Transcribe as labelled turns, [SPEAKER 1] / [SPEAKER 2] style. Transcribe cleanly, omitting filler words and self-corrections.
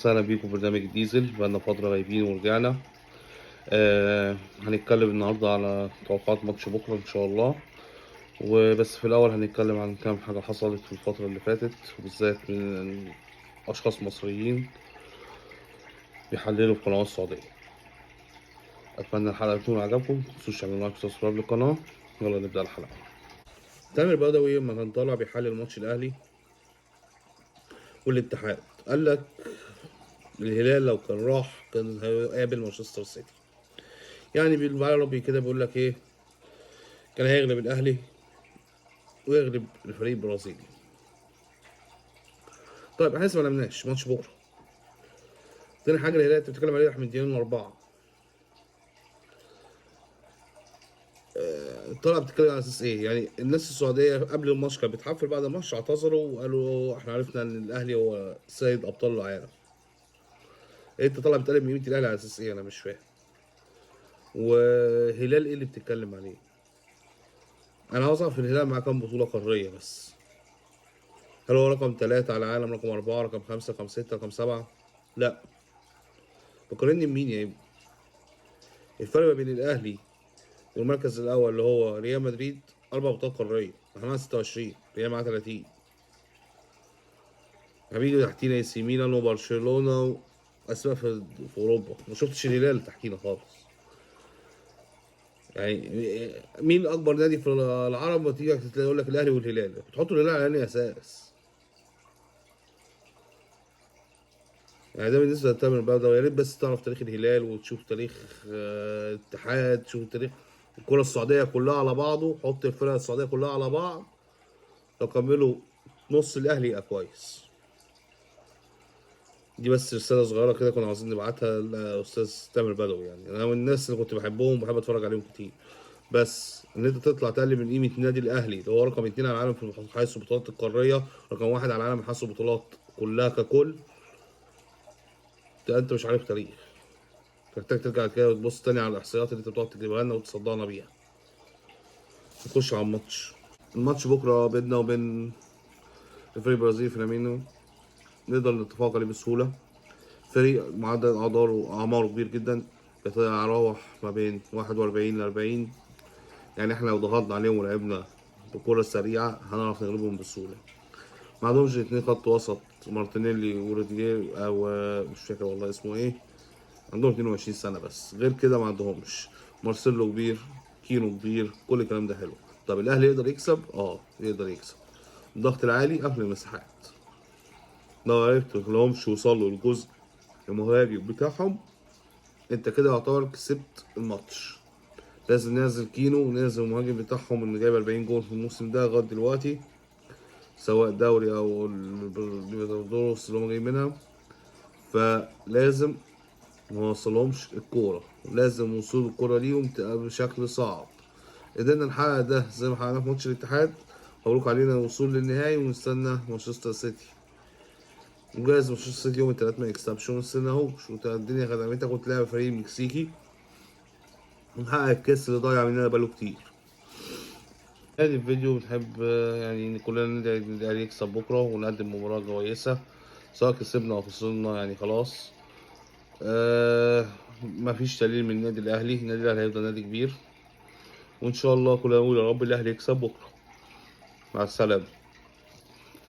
[SPEAKER 1] اهلا بيكم في برنامج ديزل. بقالنا فترة غايبين ورجعنا. هنتكلم النهاردة على توقعات ماتش بكرة إن شاء الله. وبس في الأول هنتكلم عن كام حاجة حصلت في الفترة اللي فاتت، وبالذات من أشخاص مصريين بيحللوا في قنوات السعودية. أتمنى الحلقة تكون عجبكم، متنسوش تعملوا لايك وسبسكرايب للقناة. يلا نبدأ الحلقة. تامر بدوي لما كان طالع بيحلل ماتش الأهلي والاتحاد قال لك الهلال لو كان راح كان هيقابل مانشستر سيتي. يعني بالعربي كده بيقول لك ايه، كان هيغلب الاهلي ويغلب الفريق البرازيلي. طيب احنا لسه ما لعبناش ماتش بكره. تاني حاجه الهلال انت بتتكلم عليه من دقيقتين واربعه، طلع بتتكلم على اساس ايه؟ يعني الناس السعوديه قبل الماتش كانت بتحفل، بعد الماتش اعتذروا وقالوا احنا عرفنا ان الاهلي هو سيد ابطال العالم. انت طالع بتقلب من قيمه الاهلي على اساس ايه؟ انا مش فاهم. وهلال ايه اللي بتتكلم عليه؟ انا عاوز اعرف الهلال معاه كام بطوله قاريه بس. هل هو رقم 3 على العالم، رقم 4، رقم 5، رقم 6، رقم 7؟ لا. بقارني بمين يا ابني؟ الفرق ما بين الاهلي والمركز الاول اللي هو ريال مدريد 4 بطولات قاريه، احنا معانا 26، ريال معاها 30. هنيجي تحتينا اي سي ميلان وبرشلونه واسماء في اوروبا. ما شفتش الهلال تحتينا خالص. يعني مين اكبر نادي في العرب؟ ما تيجي تلاقي يقول لك الاهلي والهلال، بتحطوا الهلال على انهي اساس؟ يعني ده بالنسبه لتامر بقى، يا ريت بس تعرف تاريخ الهلال وتشوف تاريخ الاتحاد، تشوف تاريخ الكره السعوديه كلها على بعضه. حط الفرق السعوديه كلها على بعض، لو كملوا نص الاهلي يبقى كويس. دي بس رسالة صغيرة كده كنا عاوزين نبعتها لأستاذ تامر بدوي. يعني أنا من الناس اللي كنت بحبهم وبحب أتفرج عليهم كتير، بس إن أنت تطلع تقلل من قيمة النادي الأهلي اللي هو رقم 2 على العالم في حيث البطولات القارية، رقم 1 على العالم من حيث البطولات كلها ككل، أنت مش عارف تاريخ. محتاج ترجع كده وتبص تاني على الإحصائيات اللي أنت بتقعد تجيبها لنا وتصدعنا بيها. نخش على الماتش بكرة بيننا وبين الفريق البرازيلي فلامينو. نقدر نتفوق عليه بسهولة. فريق معدل أعماره كبير جدا، بيتراوح ما بين 41 ل40. يعني احنا لو ضغطنا عليهم ولعبنا بكرة سريعة هنعرف نغلبهم بسهولة. ما عندهمش 2 خط وسط، مارتينيلي وروديجير أو مش فاكر والله اسمه ايه. عندهم 22 سنة بس، غير كده ما عندهمش. مارسيلو كبير، كينو كبير، كل الكلام ده حلو. طب الأهلي يقدر يكسب؟ يقدر يكسب. الضغط العالي قبل المساحات. لو عرفت ملهمش يوصلوا الجزء المهاجم بتاعهم، انت كده يعتبر كسبت الماتش. لازم ننزل كينو وننزل المهاجم بتاعهم اللي جايب 40 جول في الموسم ده لغايه دلوقتي، سواء دوري او الليبرتادورس اللي هم جايين منها. فلازم ما نوصلهمش الكوره، لازم وصول الكوره ليهم تبقى بشكل صعب. قدرنا نحقق ده زي ما حققنا في ماتش الاتحاد، مبروك علينا الوصول للنهائي. ونستنى مانشستر سيتي، وجايز مانشستر سيتي يوم التلات ما يكسبش ونستناهوش، الدنيا خدمتك وتلاعب فريق مكسيكي ونحقق الكاس اللي ضايع مننا بقاله كتير. هذه الفيديو بنحب يعني إن كلنا ندعي إن الأهلي يكسب بكرة ونقدم مباراة كويسة، سواء كسبنا أو خسرنا يعني خلاص. مفيش تقليل من النادي الأهلي هيفضل نادي كبير، وإن شاء الله كلنا نقول يا رب الأهلي يكسب بكرة. مع السلامة.